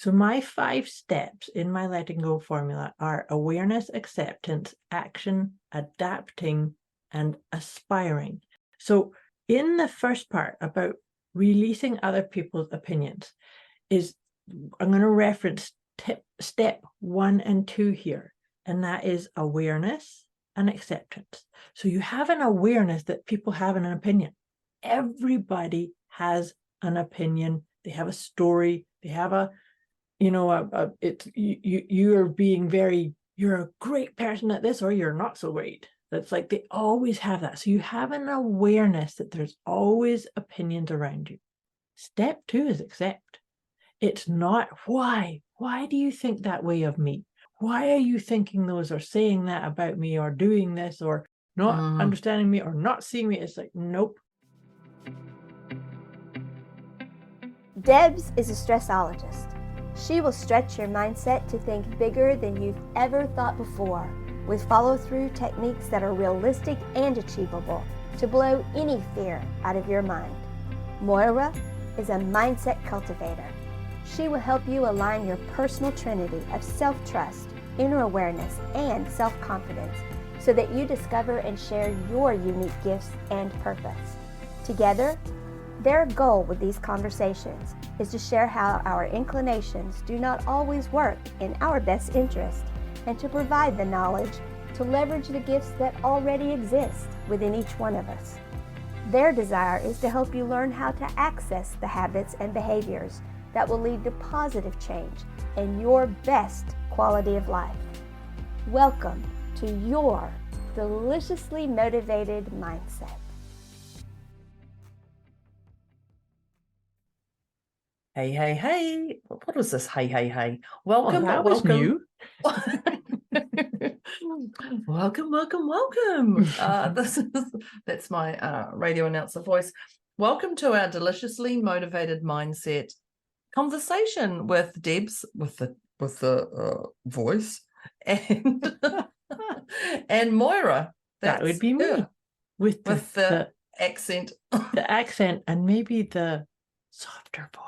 So my 5 steps in my letting go formula are awareness, acceptance, action, adapting, and aspiring. So in the first part about releasing other people's opinions I'm going to reference step 1 and 2 here, and that is awareness and acceptance. So you have an awareness that people have an opinion. Everybody has an opinion. They have a story. They have you're a great person at this, or you're not so great. That's like they always have that. So you have an awareness that there's always opinions around you. Step 2 is accept. It's not why. Why do you think that way of me? Why are you thinking those or saying that about me or doing this or not understanding me or not seeing me? It's like, nope. Debz is a stressologist. She will stretch your mindset to think bigger than you've ever thought before, with follow-through techniques that are realistic and achievable to blow any fear out of your mind. Moira is a mindset cultivator. She will help you align your personal trinity of self-trust, inner awareness, and self-confidence so that you discover and share your unique gifts and purpose. Together, their goal with these conversations is to share how our inclinations do not always work in our best interest and to provide the knowledge to leverage the gifts that already exist within each one of us. Their desire is to help you learn how to access the habits and behaviors that will lead to positive change and your best quality of life. Welcome to your deliciously motivated mindset. Hey, hey, hey. What was this? Hey, hey, hey. Welcome. That was new. welcome. That's my radio announcer voice. Welcome to our deliciously motivated mindset conversation with Debz, with the voice, and and Moira. That would be me with the accent, the accent, and maybe the softer voice.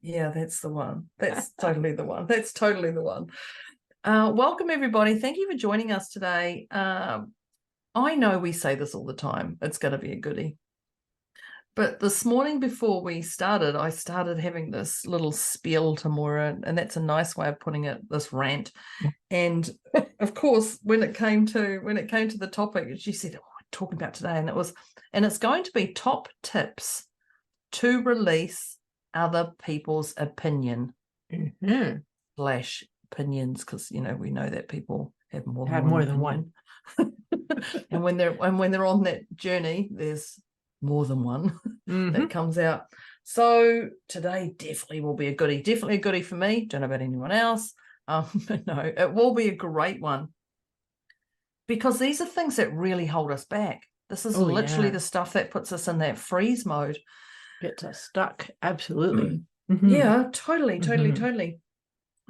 Yeah, that's the one. That's totally the one. Welcome, everybody. Thank you for joining us today. I know we say this all the time. It's going to be a goodie. But this morning before we started, I started having this little spiel to Moira, and that's a nice way of putting it, this rant. And of course, when it came to the topic, she said, "Oh, we're talking about today," and it's going to be top tips to release other people's opinion slash opinions, because we know that people have more than one. and when they're on that journey, there's more than one that comes out. So today definitely will be a goodie for me. Don't know about anyone else. No, it will be a great one, because these are things that really hold us back. This is literally the stuff that puts us in that freeze mode. Gets us stuck. Absolutely. Yeah, totally.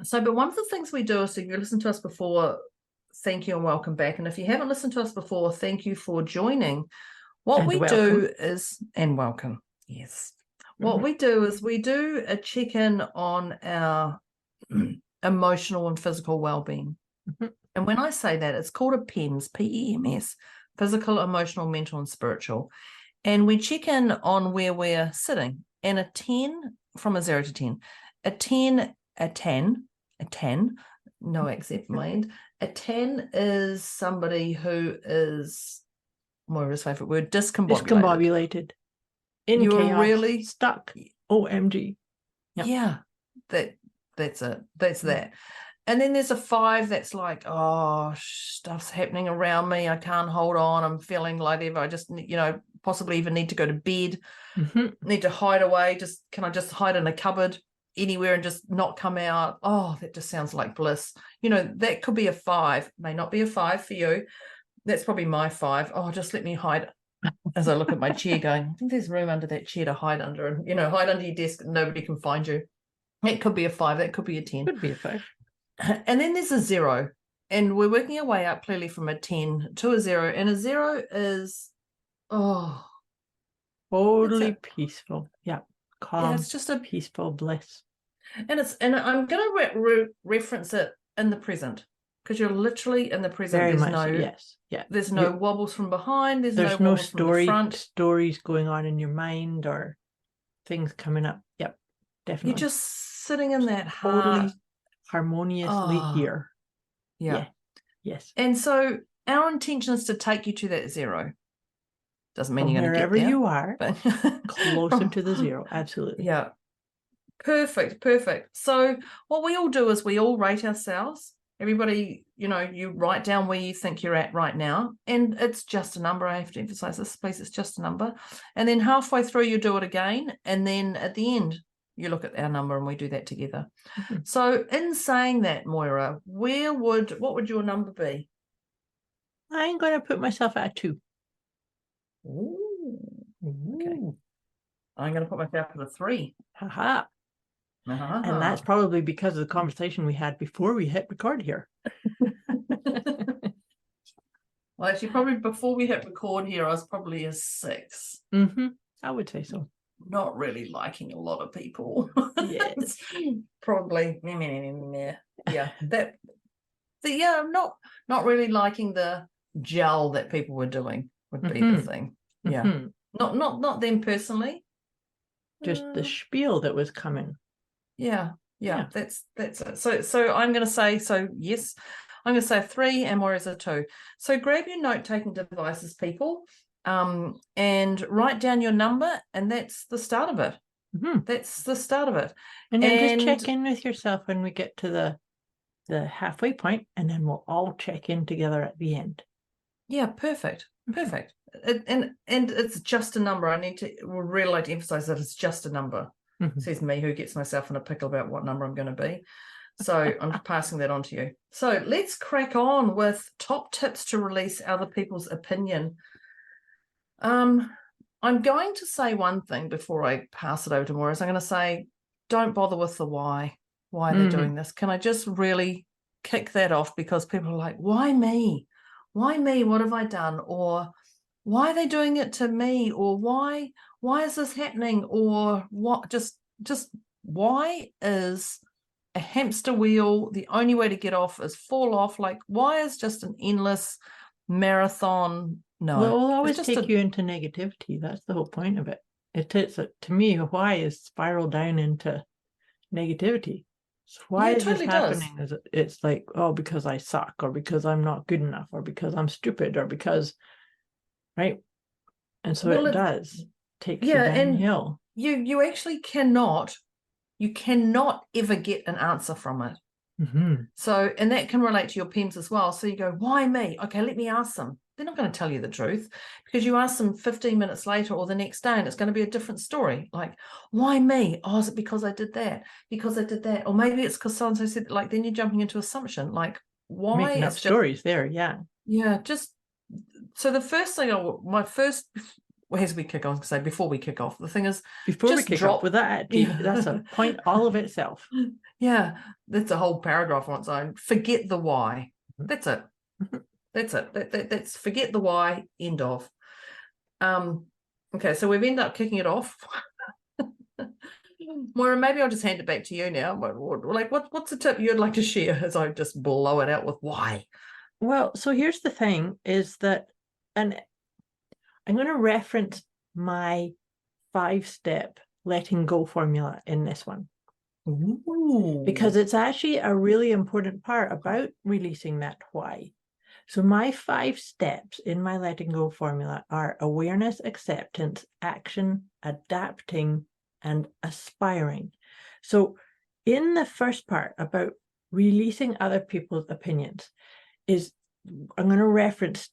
So, but one of the things we do is, if you listened to us before, thank you and welcome back. And if you haven't listened to us before, thank you for joining. What we do is, and welcome, yes. What we do is we do a check-in on our emotional and physical well-being. And when I say that, it's called a PEMS, P-E-M-S, physical, emotional, mental, and spiritual. And we check in on where we're sitting. And a 10, from a 0 to 10, a 10, no accent mind. A 10 is somebody who is, Moira's favorite word, discombobulated. In You're chaos, really stuck. OMG. Yep. Yeah, that's it. That's that. And then there's a 5 that's like, oh, stuff's happening around me. I can't hold on. I'm feeling like I just, possibly even need to go to bed, need to hide away. Can I just hide in a cupboard anywhere and just not come out? Oh, that just sounds like bliss. That could be a 5. May not be a 5 for you. That's probably my 5. Oh, just let me hide. As I look at my chair going, I think there's room under that chair to hide under, and hide under your desk and nobody can find you. It could be a 5. That could be a 10. Could be a 5. And then there's a 0. And we're working our way up clearly from a 10 to a 0. And a 0 is, totally peaceful. Yeah. Calm. Yeah, it's just a peaceful bliss. And I'm going to reference it in the present, because you're literally in the present. Very There's much, no yes, yeah. There's no wobbles from behind. There's no wobbles from the front. Stories going on in your mind or things coming up. Yep, definitely. You're just sitting in that totally heart. harmoniously here. Yeah. Yes. And so our intention is to take you to that zero. Doesn't mean From you're going to get wherever there, you are, but closer to the zero. Absolutely. Yeah. Perfect. So what we all do is we all rate ourselves. Everybody, you write down where you think you're at right now, and it's just a number. I have to emphasize this, please. It's just a number. And then halfway through, you do it again. And then at the end, you look at our number and we do that together. Mm-hmm. So in saying that, Moira, what would your number be? I'm going to put myself at 2. Ooh. Okay. I'm going to put myself at a 3. Haha. And that's probably because of the conversation we had before we hit record here. Well, actually, probably before we hit record here, I was probably a 6. Mm-hmm. I would say so. Not really liking a lot of people. Yes. Probably. Yeah. I'm not really liking the gel that people were doing would be the thing. Yeah. Mm-hmm. Not them personally. Just the spiel that was coming. Yeah. That's it. So I'm going to say, yes, I'm going to say a 3 and Moira's a 2. So grab your note-taking devices, people, and write down your number, and that's the start of it. Mm-hmm. That's the start of it. And then just check in with yourself when we get to the halfway point, and then we'll all check in together at the end. Yeah, perfect. And it's just a number. I really like to emphasize that it's just a number. Mm-hmm. Says me, who gets myself in a pickle about what number I'm going to be. So I'm passing that on to you. So let's crack on with top tips to release other people's opinion. I'm going to say one thing before I pass it over to Moira. I'm going to say, don't bother with the why they're doing this. Can I just really kick that off? Because people are like, why me? Why me? What have I done? Or why are they doing it to me? Or why is this happening? Or what? Just why is a hamster wheel the only way to get off is fall off? Like, why is just an endless marathon? No, well, it'll always take you into negativity. That's the whole point of it. To me, why is spiral down into negativity. So why is this happening? It's like, because I suck, or because I'm not good enough, or because I'm stupid, or because, right? And so it does take you downhill. And you actually cannot ever get an answer from it. Mm-hmm. So, and that can relate to your PEMS as well. So you go, why me? Okay, let me ask them. They're not going to tell you the truth, because you ask them 15 minutes later or the next day and it's going to be a different story. Like, why me? Oh, is it because I did that? Because I did that? Or maybe it's because so-and-so said, like, then you're jumping into assumption. Like, why? Making up stories there, yeah. Yeah, so the first thing as we kick off, say before we kick off, the thing is, before we kick off with that, that's a point all of itself. Yeah, that's a whole paragraph on its own. Forget the why. That's it. That's it. That's forget the why. End of. Okay, so we've ended up kicking it off. Moira, maybe I'll just hand it back to you now. What's the tip you'd like to share as I just blow it out with why? Well, so here's the thing: is that, and I'm going to reference my 5-step letting go formula in this one. Ooh. Because it's actually a really important part about releasing that why. So my 5 steps in my letting go formula are awareness, acceptance, action, adapting, and aspiring. So in the first part about releasing other people's opinions, I'm going to reference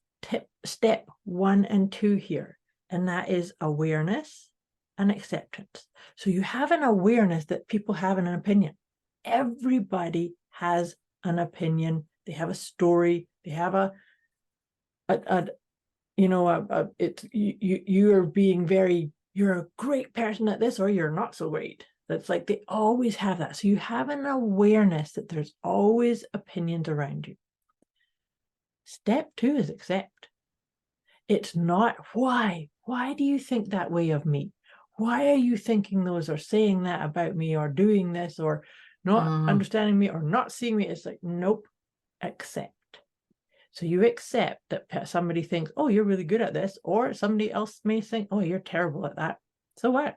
step 1 and 2 here, and that is awareness and acceptance. So you have an awareness that people have an opinion. Everybody has an opinion. They have a story. They have you're a great person at this, or you're not so great. That's like, they always have that. So you have an awareness that there's always opinions around you. Step 2 is accept. It's not why. Why do you think that way of me? why are you thinking those or saying that about me or doing this or not understanding me or not seeing me? It's like, nope, accept. So you accept that somebody thinks, oh, you're really good at this, or somebody else may think, oh, you're terrible at that. So what?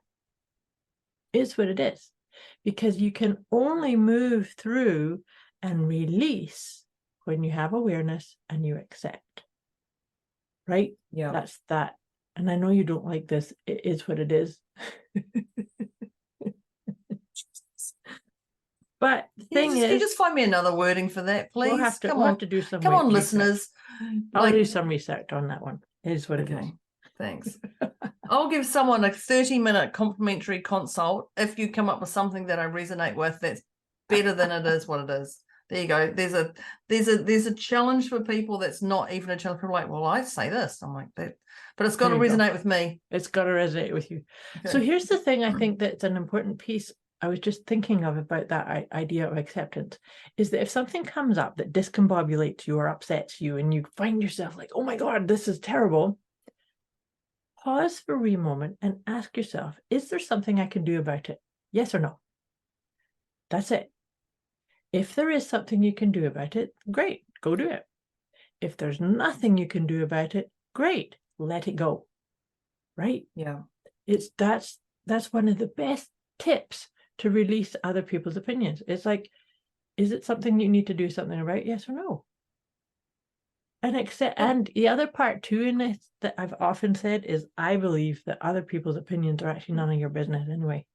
It's what it is, because you can only move through and release when you have awareness and you accept. Right? Yeah. That's that. And I know you don't like this. It is what it is. But the thing is, can you just find me another wording for that, please? we'll have to do some. Come on, research. listeners. I'll do some research on that one. It is what it is. Thanks. I'll give someone a 30-minute complimentary consult if you come up with something that I resonate with that's better than it is what it is. There you go. There's a challenge for people that's not even a challenge. People are like, well, I say this. I'm like that, but it's got to resonate with me. It's got to resonate with you. Okay. So here's the thing. I think that's an important piece. I was just thinking about that idea of acceptance, is that if something comes up that discombobulates you or upsets you and you find yourself like, oh my God, this is terrible, pause for a wee moment and ask yourself, is there something I can do about it? Yes or no? That's it. If there is something you can do about it, great, go do it. If there's nothing you can do about it, great, let it go. Right? Yeah. That's one of the best tips to release other people's opinions. It's like, is it something you need to do something about? Yes or no? And accept. And the other part too in this that I've often said is, I believe that other people's opinions are actually none of your business anyway.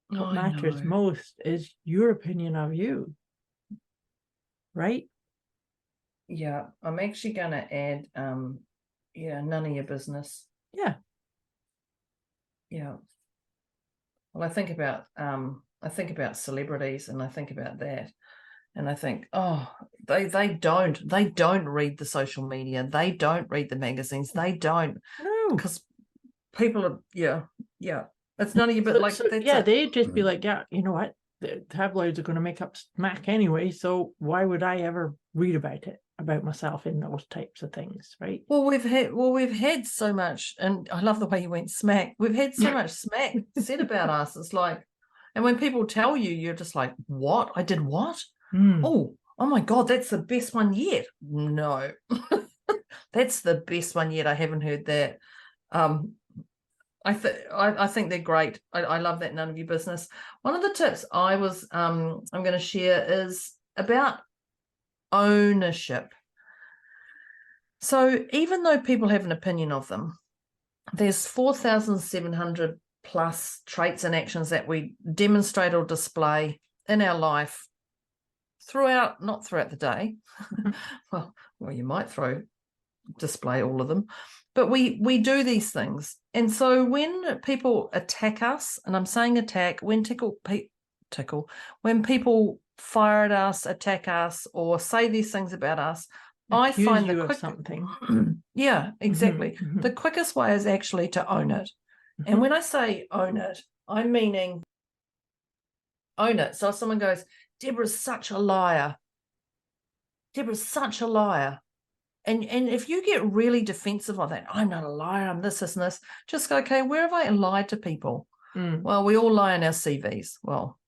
What matters most is your opinion of you. Right? Yeah. I'm actually going to add, none of your business. Yeah. Yeah. Well, I think about celebrities, and I think about that, and I think, oh, they don't read the social media, they don't read the magazines, they don't, because people are, it's none of your business. They'd just be like, yeah, you know what, the tabloids are going to make up smack anyway, so why would I ever read about myself in those types of things, right? Well, we've had so much, and I love the way you went smack. We've had so much smack said about us. It's like, and when people tell you, you're just like, what? I did what? Oh my God, that's the best one yet. No, that's the best one yet. I haven't heard that. I think they're great. I love that none of your business. One of the tips I'm going to share is about ownership. So even though people have an opinion of them, there's 4,700 plus traits and actions that we demonstrate or display in our life not throughout the day. well, you might display all of them, but we do these things. And so when people attack us, and I'm saying attack, when when people fire at us, attack us, or say these things about us, I find something. Yeah, exactly. Mm-hmm. The quickest way is actually to own it. Mm-hmm. And when I say own it, I'm meaning own it. So if someone goes, Deborah's such a liar. Deborah's such a liar. And if you get really defensive on that, I'm not a liar, I'm this, and this, just go, okay, where have I lied to people? Well, we all lie in our CVs. Well,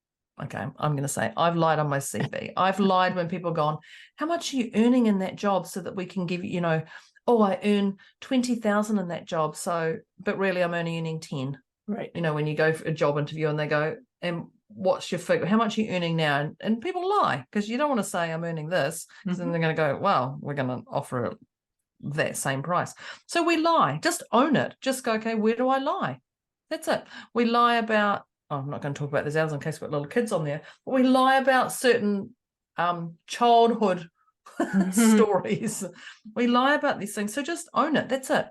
okay, I'm going to say I've lied on my CV. I've lied when people gone, how much are you earning in that job, so that we can give you, oh, I earn 20,000 in that job. So, but really I'm only earning 10. Right. When you go for a job interview and they go, and what's your figure? How much are you earning now? And people lie, because you don't want to say I'm earning this, because then they're going to go, well, we're going to offer that same price. So we lie. Just own it. Just go, okay, where do I lie? That's it. We lie about, I'm not going to talk about this others in case we've got little kids on there, but we lie about certain childhood stories. We lie about these things. So just own it. That's it.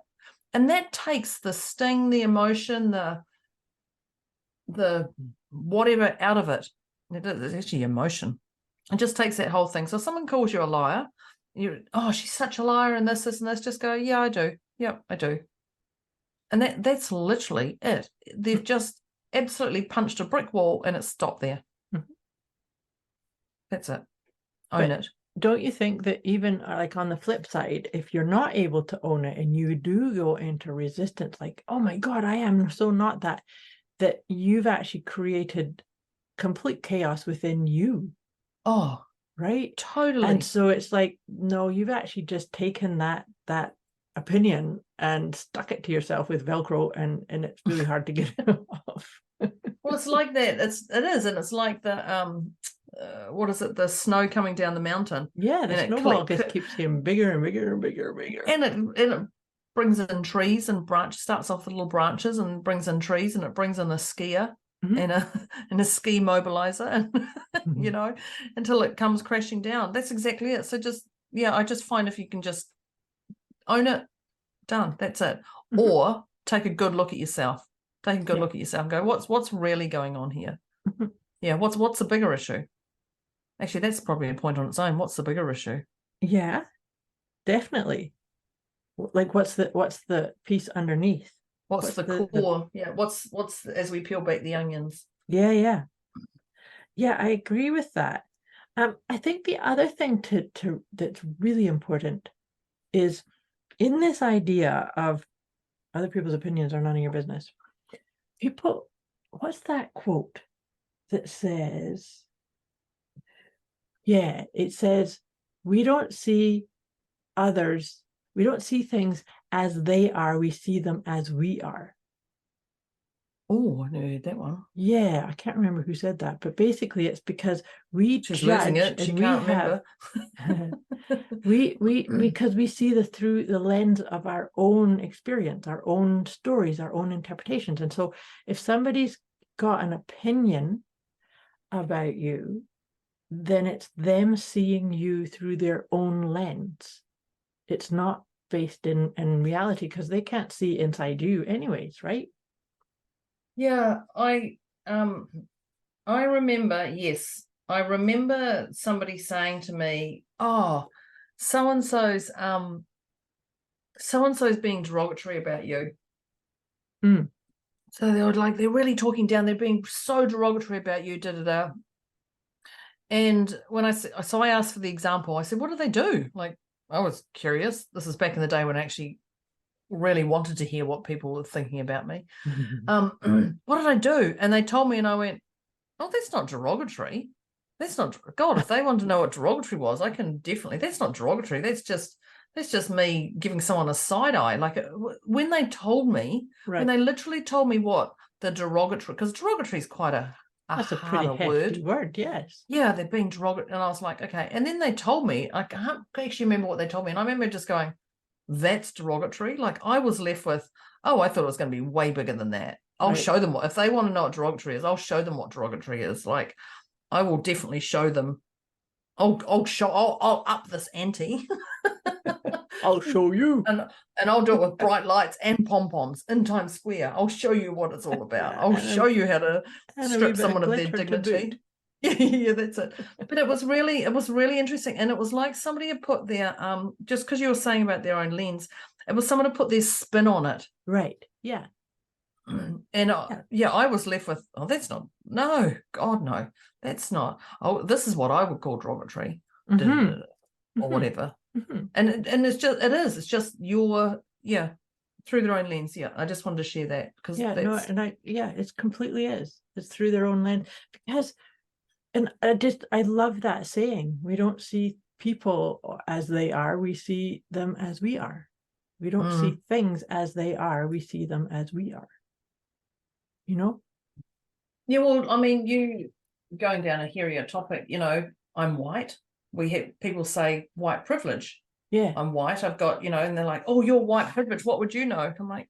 And that takes the sting, the emotion, the whatever out of it. It's actually emotion. It just takes that whole thing. So if someone calls you a liar, she's such a liar and this, and this, just go, yeah, I do. Yep, I do. And that's literally it. They've just absolutely punched a brick wall and it's stopped there. That's it. Own it. don't you think that even like on the flip side, if you're not able to own it and you do go into resistance, like, oh my God, I am so not that you've actually created complete chaos within you. Oh, right? totally. And so it's like, no, you've actually just taken that opinion and stuck it to yourself with Velcro, and it's really hard to get it off. Well, it's like that. It is, and it's like the what is it? The snow coming down the mountain. Yeah, the and snowball just keeps getting bigger and bigger and bigger and bigger. And it brings in trees and starts off with little branches and brings in trees, and it brings in a skier and a ski mobilizer, and you know, until it comes crashing down. That's exactly it. So I just find if you can just own it, done. That's it. Or take a good look at yourself. Take a good look at yourself and go, what's really going on here? Yeah, what's the bigger issue? Actually, that's probably a point on its own. What's the bigger issue? Yeah, definitely. Like, what's the piece underneath? What's the core? Yeah, what's as we peel back the onions? Yeah, I agree with that. I think the other thing to that's really important is in this idea of other people's opinions are none of your business. People, what's that quote that says, it says, we don't see things as they are, we see them as we are. Oh, I never heard that one. Yeah, I can't remember who said that, but basically it's because we She's judge losing it. She can't remember. because we see through the lens of our own experience, our own stories, our own interpretations. And so if somebody's got an opinion about you, then it's them seeing you through their own lens. It's not based in reality, because they can't see inside you anyways, right? Yeah, I remember, yes. I remember somebody saying to me, oh, so-and-so's being derogatory about you. So they're really talking down, they're being so derogatory about you, da-da-da. And when I asked for the example, I said, what do they do? Like, I was curious. This is back in the day when I actually really wanted to hear what people were thinking about me. What did I do? And they told me, and I went, oh, that's not derogatory. That's not, God, if they wanted to know what derogatory was, I can definitely, that's not derogatory. That's just me giving someone a side eye. Like, when they told me, when they literally told me what the derogatory, because derogatory is quite that's a pretty hefty word, yes. Yeah, they're being derogatory. And I was like, okay. And then they told me, I can't actually remember what they told me. And I remember just going, that's derogatory. Like, I was left with, oh, I thought it was going to be way bigger than that. I'll show them if they want to know what derogatory is, I'll show them what derogatory is. Like, I will definitely show them. I'll up this ante. I'll show you. And I'll do it with bright lights and pom-poms in Times Square. I'll show you what it's all about. I'll show you how to strip someone of their dignity. Yeah, that's it. But it was really interesting. And it was like somebody had put their, just because you were saying about their own lens, it was someone had put their spin on it. Right. Yeah. And I was left with, oh, that's not, no, God, no, that's not. Oh, this is what I would call derogatory, or whatever. And it's just your, through their own lens. Yeah, I just wanted to share that because it completely is. It's through their own lens, because, and I love that saying. We don't see people as they are. We see them as we are. We don't see things as they are. We see them as we are. You know? Yeah. Well, I mean, you going down a hairier topic. You know, I'm white. We have people say white privilege. Yeah, I'm white. I've got, and they're like, oh, you're white privilege. What would you know? I'm like,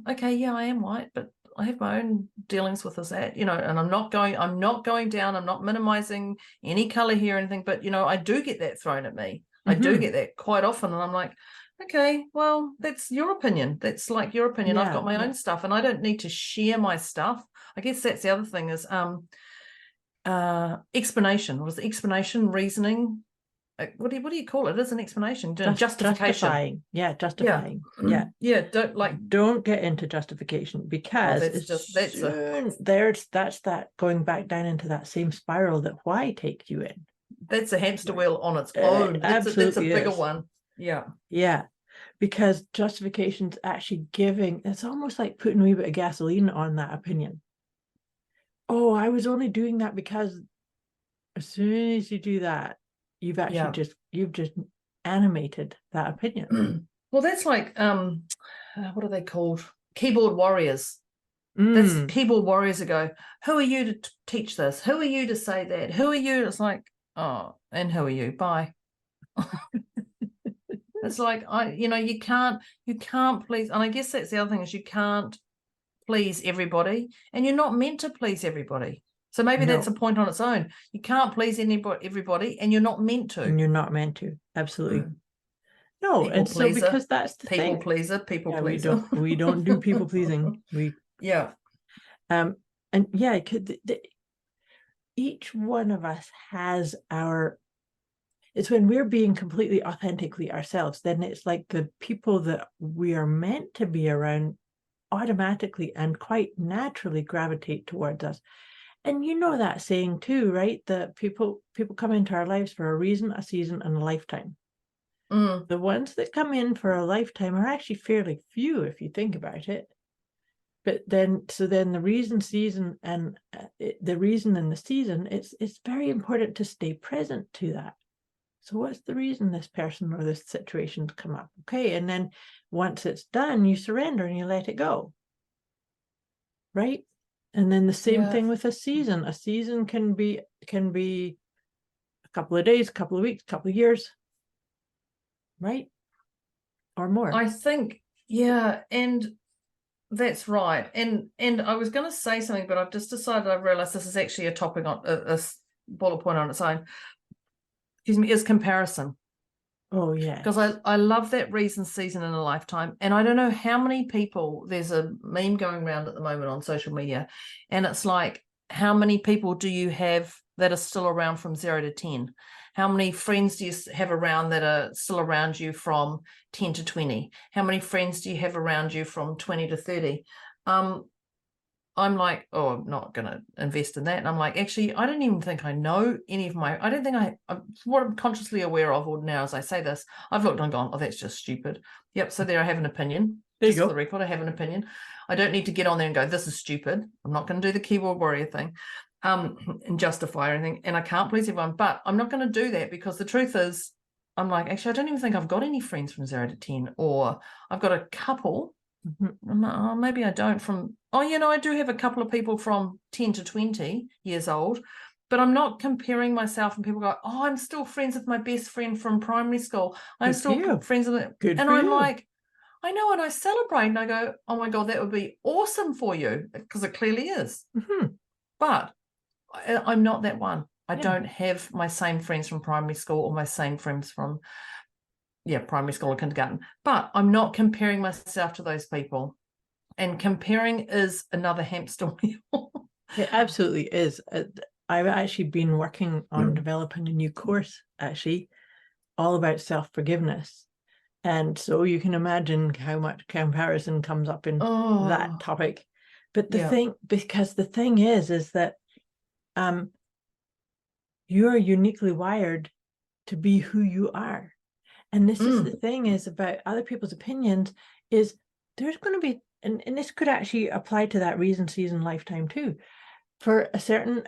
okay, yeah, I am white, but I have my own dealings with this, and I'm not going down. I'm not minimizing any color here or anything, but I do get that thrown at me. I do get that quite often, and I'm like, okay, well, that's your opinion. That's like your opinion. I've got my own stuff, and I don't need to share my stuff. I guess that's the other thing is explanation. Was the explanation reasoning? What do you call it? It is an explanation. Justification. Justifying. Don't get into justification, because that's that going back down into that same spiral that why takes you in. That's a hamster wheel on its It own. That's a absolutely bigger is. one. Yeah. Yeah, because justification's actually giving, it's almost like putting a wee bit of gasoline on that opinion. Oh, I was only doing that because as soon as you do that, you've actually you've just animated that opinion. Well, that's like what are they called? Keyboard warriors. That's Mm. keyboard warriors that go, who are you to teach this? Who are you to say that? Who are you? It's like, oh, and who are you? Bye. It's like, you can't please. And I guess that's the other thing is you can't please everybody, and you're not meant to please everybody. So maybe that's a point on its own. You can't please everybody, and you're not meant to. And you're not meant to. Absolutely. No, People and pleaser, so because that's the people thing. pleaser, people pleaser. We don't do people pleasing. And yeah, each one of us has it's when we're being completely authentically ourselves, then it's like the people that we are meant to be around automatically and quite naturally gravitate towards us. And you know that saying too, right? That people come into our lives for a reason, a season, and a lifetime. The ones that come in for a lifetime are actually fairly few if you think about it. But then the reason, season, and the reason and the season, it's very important to stay present to that. So what's the reason this person or this situation's come up? Okay, and then once it's done, you surrender and you let it go. Right? And then the same thing with a season. A season can be a couple of days, a couple of weeks, a couple of years, right? Or more. I think, yeah, and that's right. And I was going to say something, but I've just decided, I've realized this is actually a topic on a bullet point on its own. Excuse me, is comparison. Oh, yeah. Because I love that reason, season, in a lifetime. And I don't know how many people, there's a meme going around at the moment on social media, and it's like, how many people do you have that are still around from 0 to 10? How many friends do you have around that are still around you from 10 to 20? How many friends do you have around you from 20 to 30? I'm like, oh, I'm not going to invest in that. And I'm like, actually, I don't even think I know any of I don't think what I'm consciously aware of, or now as I say this, I've looked and gone, oh, that's just stupid. Yep. So there I have an opinion. There you just go. For the record, I have an opinion. I don't need to get on there and go, this is stupid. I'm not going to do the keyboard warrior thing and justify anything. And I can't please everyone, but I'm not going to do that because the truth is, I'm like, actually, I don't even think I've got any friends from 0 to 10, or I've got a couple. Oh, maybe I don't I do have a couple of people from 10 to 20 years old, but I'm not comparing myself, and people go, oh, I'm still friends with my best friend from primary school. I'm still friends with it. And I'm like, I know, and I celebrate and I go, oh my God, that would be awesome for you, because it clearly is. But I'm not that one. I don't have my same friends from primary school or my same friends from primary school or kindergarten, but I'm not comparing myself to those people. And comparing is another hamster wheel. It absolutely is. I've actually been working on developing a new course, actually, all about self-forgiveness. And so you can imagine how much comparison comes up in that topic. But the thing is that you are uniquely wired to be who you are. And this is the thing is about other people's opinions, is there's going to be, and this could actually apply to that reason, season, lifetime too. For a certain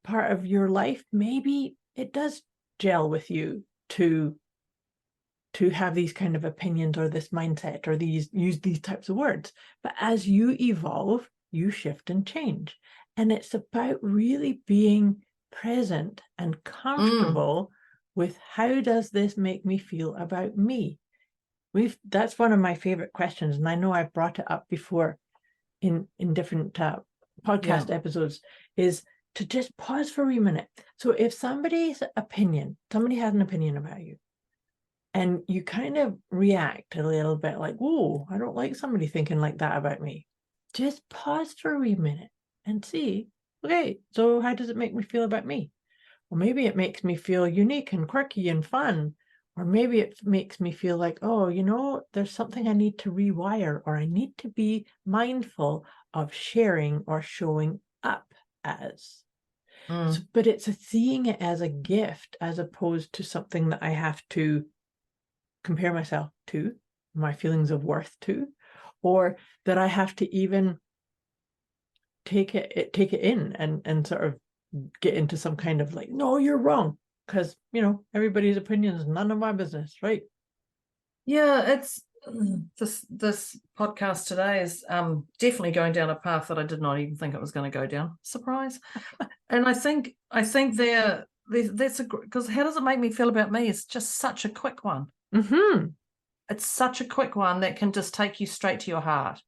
part of your life, maybe it does gel with you to have these kind of opinions or this mindset or use these types of words. But as you evolve, you shift and change. And it's about really being present and comfortable with, how does this make me feel about me? That's one of my favorite questions, and I know I've brought it up before in different podcast episodes, is to just pause for a wee minute. So if somebody has an opinion about you, and you kind of react a little bit like, whoa, I don't like somebody thinking like that about me. Just pause for a wee minute and see, okay, so how does it make me feel about me? Or maybe it makes me feel unique and quirky and fun. Or maybe it makes me feel like, oh, there's something I need to rewire, or I need to be mindful of sharing or showing up as. Mm. But it's seeing it as a gift as opposed to something that I have to compare myself to, my feelings of worth to, or that I have to even take it in and sort of get into some kind of like, no, you're wrong, because everybody's opinion is none of my business, right? Yeah, it's this podcast today is definitely going down a path that I did not even think it was going to go down. Surprise. And I think that's because how does it make me feel about me? It's just such a quick one. Mm-hmm. It's such a quick one that can just take you straight to your heart.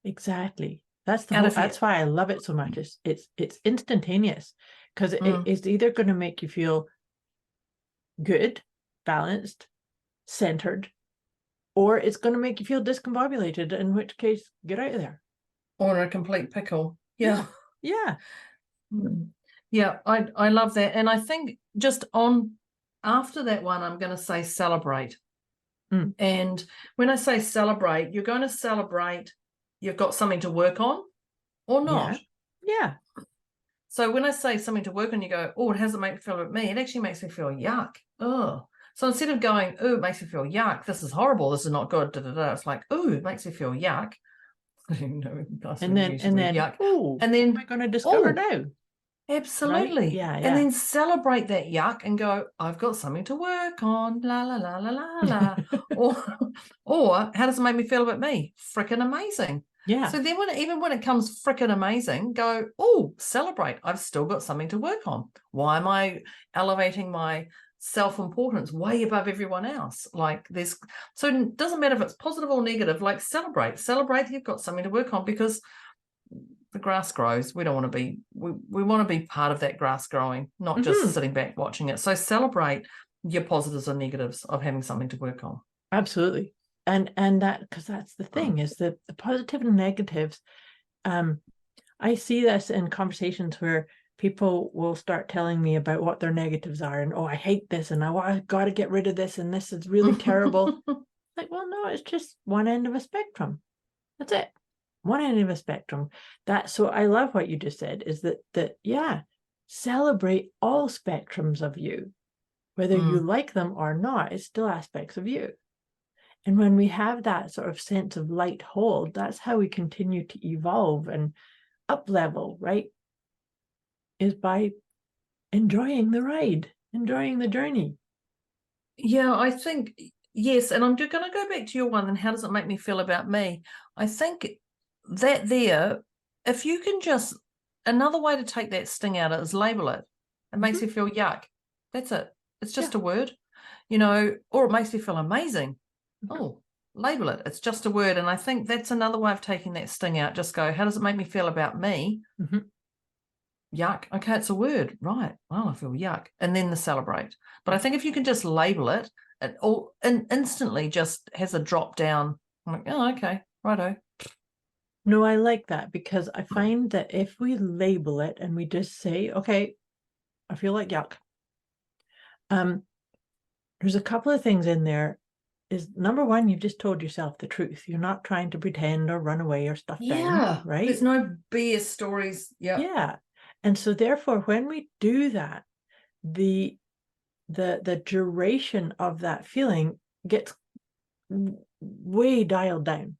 Exactly. That's And why I love it so much. It's instantaneous, because it's either going to make you feel good, balanced, centered, or it's going to make you feel discombobulated, in which case, get out of there. Or a complete pickle. Yeah. Yeah. Yeah, I love that. And I think just on after that one, I'm going to say celebrate. And when I say celebrate, you're going to celebrate you've got something to work on or not. Yeah. So when I say something to work on, you go, oh, it hasn't made me feel about me. It actually makes me feel yuck. Oh. So instead of going, oh, it makes me feel yuck, this is horrible, this is not good, it's like, oh, it makes me feel yuck. And then yuck. Oh, and then we're going to discover now. Absolutely. Right? Yeah. And then celebrate that yuck and go, I've got something to work on. La la la la la la. or how does it make me feel about me? Frickin' amazing. Yeah. So then even when it comes frickin' amazing, go, oh, celebrate. I've still got something to work on. Why am I elevating my self-importance way above everyone else? So it doesn't matter if it's positive or negative, like celebrate that you've got something to work on, because the grass grows. We don't want to be, we want to be part of that grass growing, not just sitting back watching it. So celebrate your positives and negatives of having something to work on. Absolutely. And that, because that's the thing, is that the positive and negatives, I see this in conversations where people will start telling me about what their negatives are, and I hate this, and I got to get rid of this, and this is really terrible. Like, well, no, it's just one end of a spectrum. That's it. One end of a spectrum. So I love what you just said, is that yeah, celebrate all spectrums of you, whether you like them or not. It's still aspects of you. And when we have that sort of sense of light hold, that's how we continue to evolve and up level, right? Is by enjoying the ride, enjoying the journey. Yeah, I think, yes. And I'm going to go back to your one, and how does it make me feel about me? I think that if you can just, another way to take that sting out is label it. It makes you feel yuck. That's it. It's just a word, or it makes you feel amazing. Oh, label it. It's just a word. And I think that's another way of taking that sting out. Just go, how does it make me feel about me? Yuck. Okay, it's a word. Right. Well, I feel yuck. And then the celebrate. But I think if you can just label it, it instantly just has a drop down. I'm like, oh, okay, righto. No, I like that, because I find that if we label it and we just say, okay, I feel like yuck. There's a couple of things in there. Is number one, you've just told yourself the truth. You're not trying to pretend or run away or stuff down, right? There's no BS stories. Yeah. And so therefore, when we do that, the duration of that feeling gets way dialed down,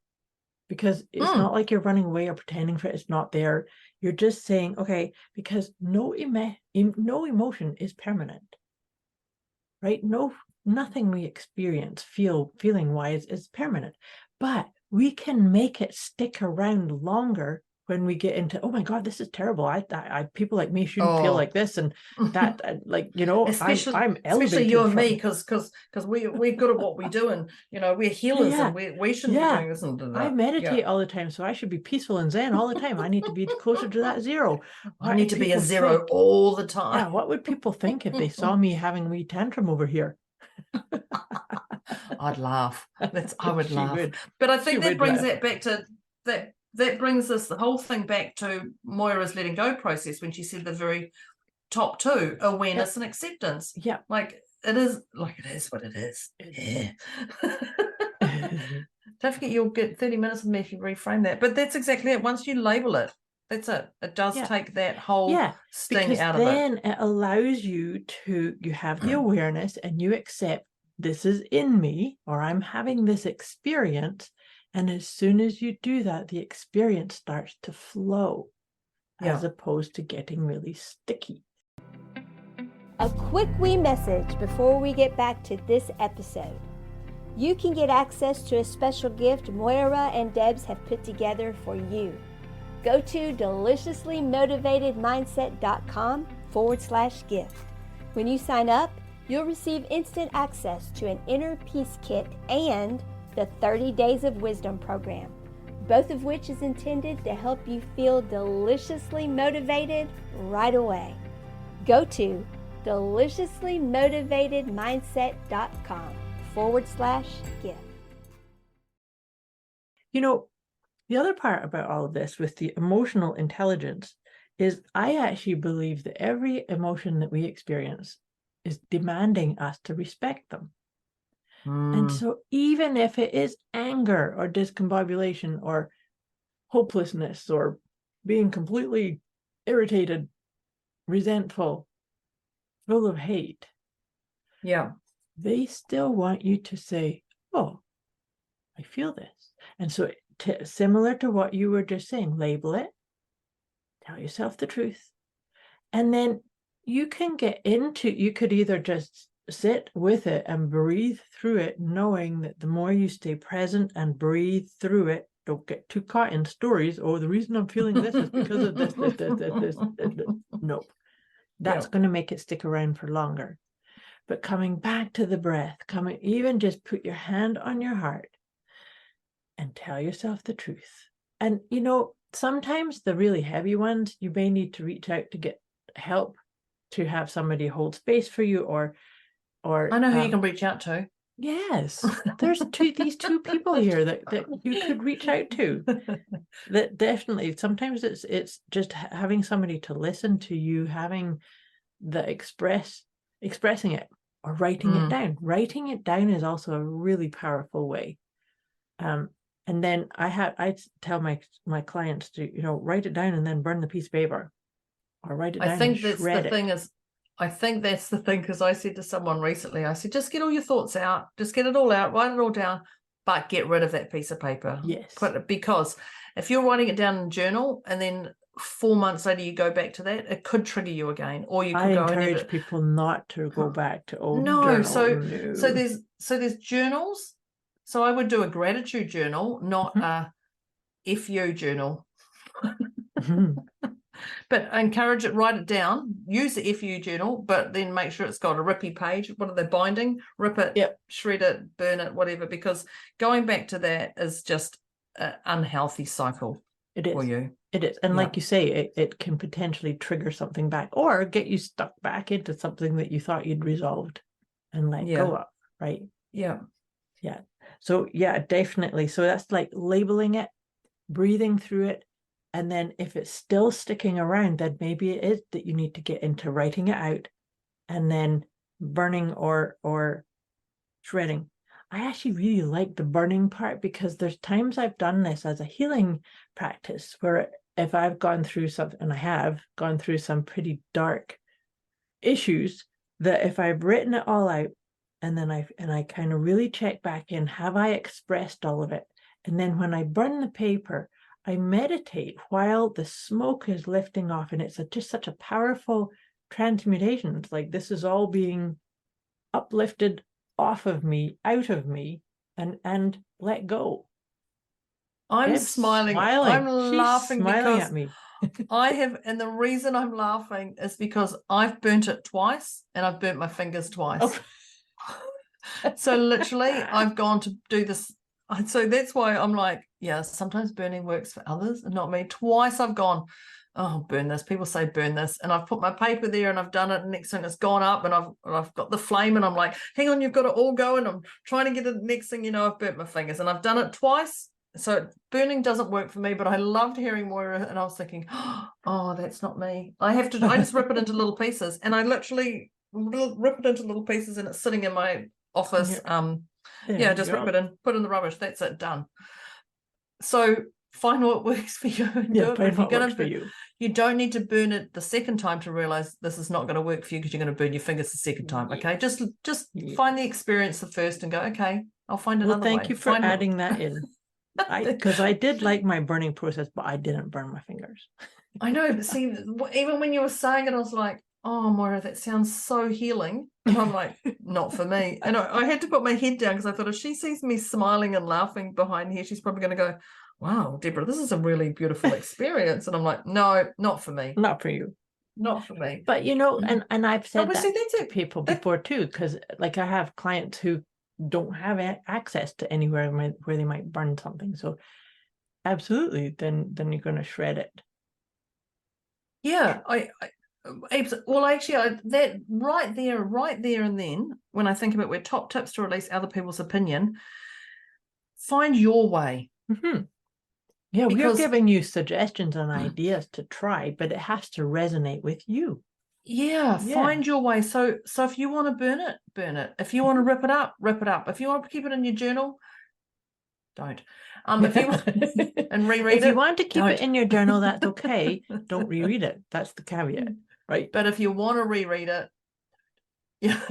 because it's not like you're running away or pretending for it's not there. You're just saying, okay, because no emotion is permanent, right? Nothing we experience feeling wise is permanent, but we can make it stick around longer when we get into, oh my God, this is terrible. I people like me shouldn't feel like this, and that, I'm elevated. Especially you and me, because we're good at what we do, and we're healers, and we shouldn't be doing this and that. I meditate all the time, so I should be peaceful and zen all the time. I need to be closer to that zero. I need to be a zero all the time. Yeah, what would people think if they saw me having a wee tantrum over here? I'd laugh. I would laugh. But I think that brings that back to that. That brings us the whole thing back to Moira's letting go process, when she said the very top two: awareness and acceptance. Yeah, it is what it is. Yeah. Don't forget, you'll get 30 minutes with me if you reframe that. But that's exactly it. Once you label it, That's it. It does Yeah. take that whole Yeah, sting because out of it. then it allows you have the awareness and you accept this is in me, or I'm having this experience. And as soon as you do that, the experience starts to flow as opposed to getting really sticky. A quick wee message before we get back to this episode. You can get access to a special gift Moira and Debz have put together for you. Go to deliciouslymotivatedmindset.com/gift. When you sign up, you'll receive instant access to an inner peace kit and the 30 Days of Wisdom program, both of which is intended to help you feel deliciously motivated right away. Go to deliciouslymotivatedmindset.com/gift. You know, the other part about all of this with the emotional intelligence is I actually believe that every emotion that we experience is demanding us to respect them. And so even if it is anger or discombobulation or hopelessness or being completely irritated, resentful, full of hate, they still want you to say, oh, I feel this. And so similar to what you were just saying, label it, tell yourself the truth. And then you could either just sit with it and breathe through it, knowing that the more you stay present and breathe through it, don't get too caught in stories. Oh, the reason I'm feeling this is because of this. Nope. That's going to make it stick around for longer. But coming back to the breath, even just put your hand on your heart and tell yourself the truth. And, sometimes the really heavy ones, you may need to reach out to get help, to have somebody hold space for you, or I know who you can reach out to. Yes, there's these two people here that you could reach out to. That definitely, sometimes it's just having somebody to listen to you, having the expressing it, or writing it down. Writing it down is also a really powerful way. And then I tell my clients to, write it down and then burn the piece of paper, or write it down and shred it. I think that's the thing, because I said to someone recently, I said, just get all your thoughts out, just get it all out, write it all down, but get rid of that piece of paper. Yes. Because if you're writing it down in a journal and then 4 months later you go back to that, it could trigger you again, or you could I encourage people not to go back to old journals. So there's journals. So I would do a gratitude journal, not a F you journal. But encourage it, write it down, use the FU journal, but then make sure it's got a rippy page. What are they binding? Rip it, shred it, burn it, whatever, because going back to that is just an unhealthy cycle for you. It is. And like you say, it can potentially trigger something back, or get you stuck back into something that you thought you'd resolved and let go of, right? Yeah. Yeah. So definitely. So that's like labeling it, breathing through it. And then if it's still sticking around, then maybe it is that you need to get into writing it out and then burning or shredding. I actually really like the burning part, because there's times I've done this as a healing practice where if I've gone through something, and I have gone through some pretty dark issues, that if I've written it all out and then I kind of really check back in, have I expressed all of it? And then when I burn the paper, I meditate while the smoke is lifting off, and it's just such a powerful transmutation. It's like this is all being uplifted off of me, out of me, and let go. I'm smiling. I'm laughing smiling because at me. and the reason I'm laughing is because I've burnt it twice, and I've burnt my fingers twice. Oh. So literally, I've gone to do this. So that's why I'm like, sometimes burning works for others and not me. Twice I've gone, oh, burn this. People say burn this. And I've put my paper there and I've done it. And next thing it's gone up and I've got the flame and I'm like, hang on, you've got it all going. I'm trying to get it. Next thing you know, I've burnt my fingers, and I've done it twice. So burning doesn't work for me, but I loved hearing Moira, and I was thinking, oh, that's not me. I just rip it into little pieces, and I literally rip it into little pieces, and it's sitting in my office. Just rip it in, put in the rubbish. That's it, done. So find what works for you and Yeah, do it. But find if you're what going works for to, you. you don't need to burn it the second time to realize this is not going to work for you, because you're going to burn your fingers the second time. Okay, just find the experience the first and go, okay, I'll find another way. Well, thank you for adding that in. Because I did like my burning process, but I didn't burn my fingers. I know, but see, even when you were saying it, I was like, oh, Moira, that sounds so healing. And I'm like, not for me. And I had to put my head down, because I thought if she sees me smiling and laughing behind here, she's probably going to go, wow, Deborah, this is a really beautiful experience. And I'm like, no, not for me. Not for you. Not for me. But, you know, and I've said that to people That- before too, because like I have clients who don't have access to anywhere where they might burn something. So absolutely, then you're going to shred it. Yeah, well, actually, that right there and then, when I think about where top tips to release other people's opinion, find your way. Mm-hmm. Yeah, we're Because- giving you suggestions and ideas to try, but it has to resonate with you. Yeah, Yeah. find your way. So if you want to burn it, burn it. If you want to rip it up, rip it up. If you want to keep it in your journal, don't. If you want and reread if it, you want to keep don't. it in your journal, that's okay. Don't reread it. That's the caveat, right? But if you want to reread it, yeah.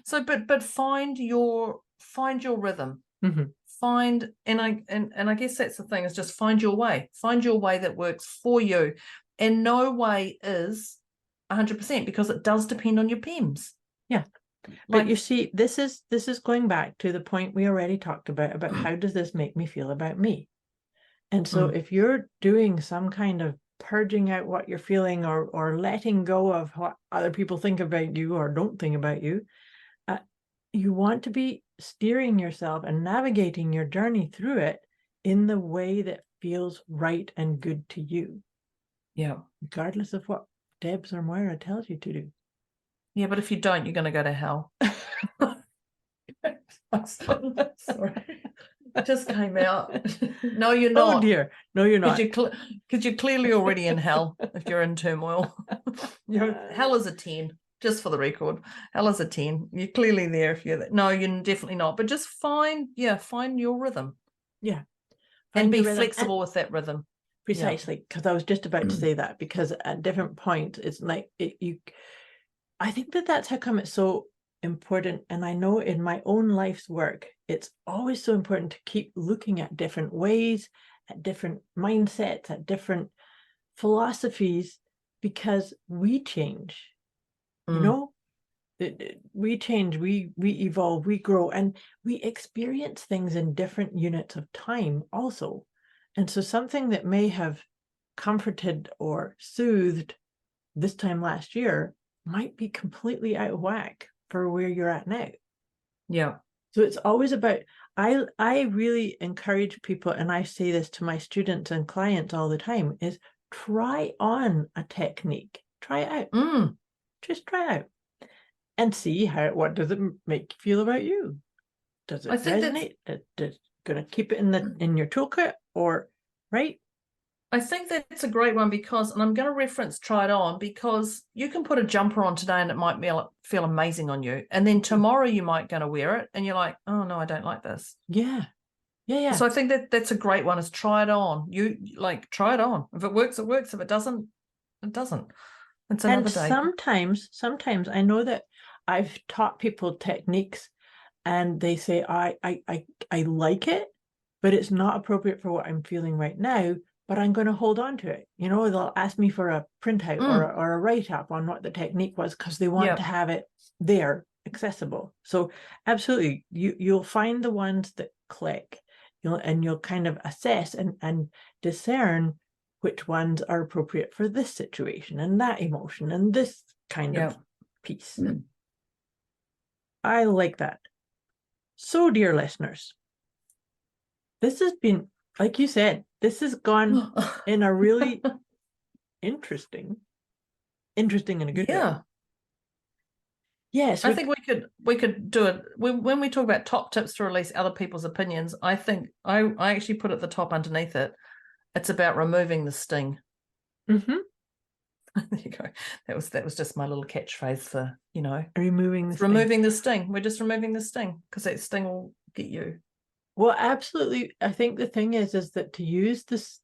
So, but find your rhythm. Mm-hmm. Find, and I guess that's the thing, is just find your way. Find your way that works for you. And no way is 100%, because it does depend on your PEMS. Yeah. But you see, this is going back to the point we already talked about how does this make me feel about me? And so if you're doing some kind of purging out what you're feeling, or letting go of what other people think about you or don't think about you, you want to be steering yourself and navigating your journey through it in the way that feels right and good to you. Yeah. Regardless of what Debz or Moira tells you to do. Yeah, but if you don't, you're going to go to hell. Sorry. It just came out. No, you're not. Oh dear. No, you're not. Because you're clearly already in hell if you're in turmoil. Hell is a 10, just for the record. Hell is a 10. You're clearly there if you're there. No, you're definitely not. But just find your rhythm. Yeah. And be flexible with that rhythm. Precisely. Because I was just about to say that, because at different points, it's like I think that's how come it's so important. And I know in my own life's work, it's always so important to keep looking at different ways, at different mindsets, at different philosophies, because we change. You know, we change, we evolve, we grow, and we experience things in different units of time also. And so something that may have comforted or soothed this time last year might be completely out of whack for where you're at now. Yeah. So it's always about, I really encourage people, and I say this to my students and clients all the time, is try on a technique. Try it out. Just try it out and see what does it make you feel about you? Does it resonate? Is it going to keep it in your toolkit, or right? I think that's a great one, because, and I'm going to reference try it on, because you can put a jumper on today and it might feel amazing on you. And then tomorrow you might going to wear it and you're like, oh no, I don't like this. Yeah. So I think that's a great one, is try it on. You try it on. If it works, it works. If it doesn't, it doesn't. It's another day. Sometimes I know that I've taught people techniques and they say, I like it, but it's not appropriate for what I'm feeling right now, but I'm going to hold on to it. You know, they'll ask me for a printout or a write-up on what the technique was, because they want to have it there, accessible. So absolutely, you'll find the ones that click, you'll kind of assess and discern which ones are appropriate for this situation and that emotion and this kind of piece. I like that. So, dear listeners, this has been, like you said, this has gone in a really interesting in a good way. Yes, I think we could do it when we talk about top tips to release other people's opinions. I think I actually put at the top underneath it. It's about removing the sting. Mm-hmm. There you go. That was just my little catchphrase for, removing the sting. We're just removing the sting, because that sting will get you. Well, absolutely. I think the thing is that to use this,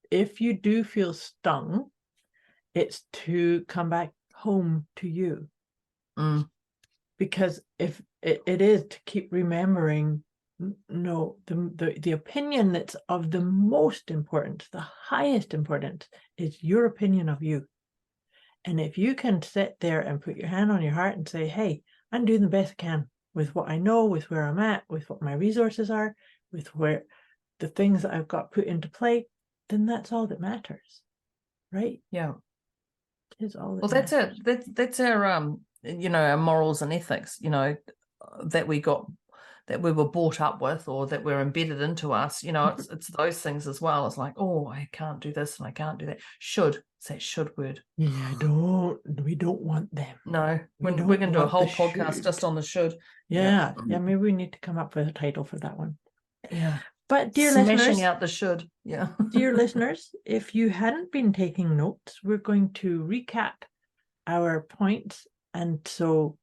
if you do feel stung, it's to come back home to you. Mm. Because if it is to keep remembering, no, the opinion that's of the most importance, the highest importance, is your opinion of you. And if you can sit there and put your hand on your heart and say, hey, I'm doing the best I can with what I know, with where I'm at, with what my resources are, with where the things that I've got put into play, then that's all that matters, right? Yeah. It is all that Well, matters. that's our our morals and ethics, that we were brought up with, or that were embedded into us. It's those things as well. It's like, oh, I can't do this and I can't do that. It's that should word. Yeah, we don't want them. No, we're don't going to do a want whole the podcast should. just on the should. Yeah, maybe we need to come up with a title for that one. Yeah. But dear Smashing listeners, out the should. Yeah. dear listeners, if you hadn't been taking notes, we're going to recap our points, and so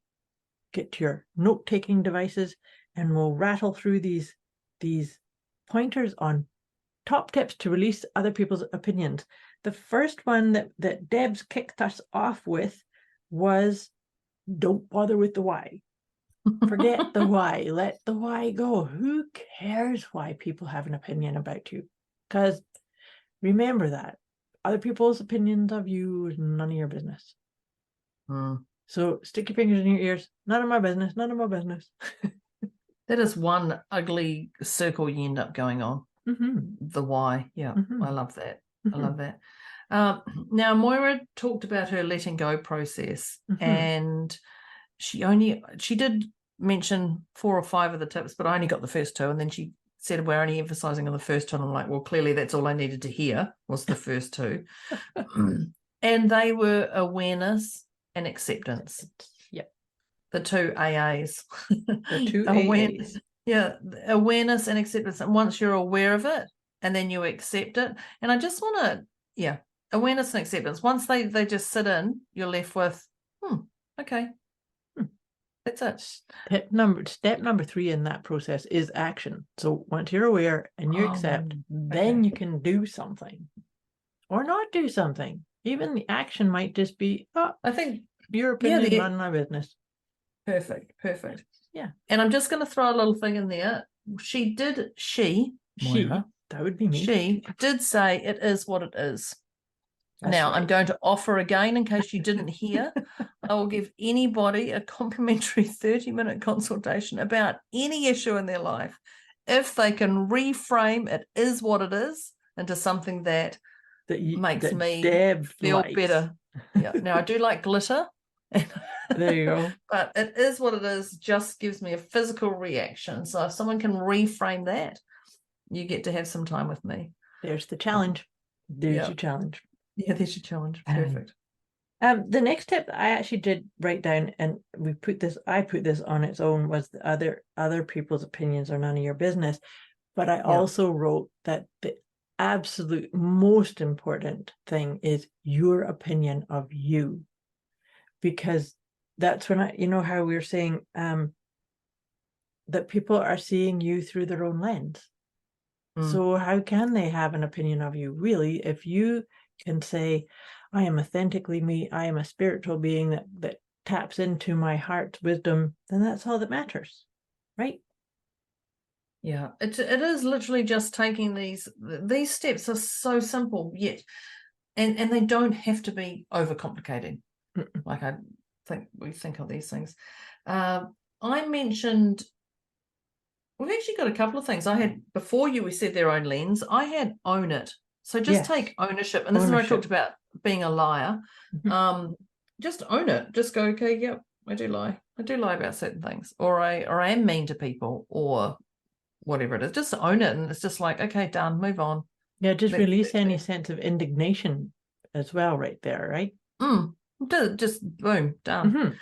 get your note-taking devices, and we'll rattle through these pointers on top tips to release other people's opinions. The first one that Debz kicked us off with was, don't bother with the why. Forget the why. Let the why go. Who cares why people have an opinion about you? Because remember that other people's opinions of you is none of your business. So stick your fingers in your ears. None of my business. None of my business. That is one ugly circle you end up going on. The why. Yeah, I love that. I love that. Now, Moira talked about her letting go process, and she did mention 4 or 5 of the tips, but I only got the first 2, and then she said we're only emphasizing on the first 2, and I'm like, well, clearly that's all I needed to hear was the first 2. And they were awareness and acceptance. Yep. The 2 AAs. The 2 AAs. Yeah, awareness and acceptance. And once you're aware of it, and then you accept it. And I just want to, awareness and acceptance. Once they just sit in, you're left with, okay. That's it. Step number 3 in that process is action. So once you're aware and you accept, then you can do something or not do something. Even the action might just be, I think your opinion, none of my business. Perfect. Yeah. And I'm just going to throw a little thing in there. Moira, that would be me. She did say it is what it is. That's now, right. I'm going to offer again, in case you didn't hear, I will give anybody a complimentary 30-minute consultation about any issue in their life if they can reframe it is what it is into something that makes me feel better. Yeah. Now, I do like glitter. There you go. But it is what it is, just gives me a physical reaction. So if someone can reframe that, you get to have some time with me. There's the challenge. There's your challenge. Yeah, there's your challenge. Perfect. The next tip that I actually did write down, and I put this on its own, was the other people's opinions are none of your business. But I also wrote that the absolute most important thing is your opinion of you. Because that's when how we were saying that people are seeing you through their own lens. So how can they have an opinion of you, really, if you can say, I am authentically me, I am a spiritual being that taps into my heart's wisdom, then that's all that matters, right? Yeah, it is literally just taking these steps are so simple, yet and they don't have to be overcomplicated. Like I think we think of these things. I mentioned we've actually got a couple of things. I had before we said their own lens. I had own it. So just take ownership. And this is where I talked about being a liar. Just own it. Just go, okay, yep, I do lie. I do lie about certain things. Or I am mean to people or whatever it is. Just own it. And it's just like, okay, done, move on. Yeah, just release any sense of indignation as well right there, right? Just boom, done.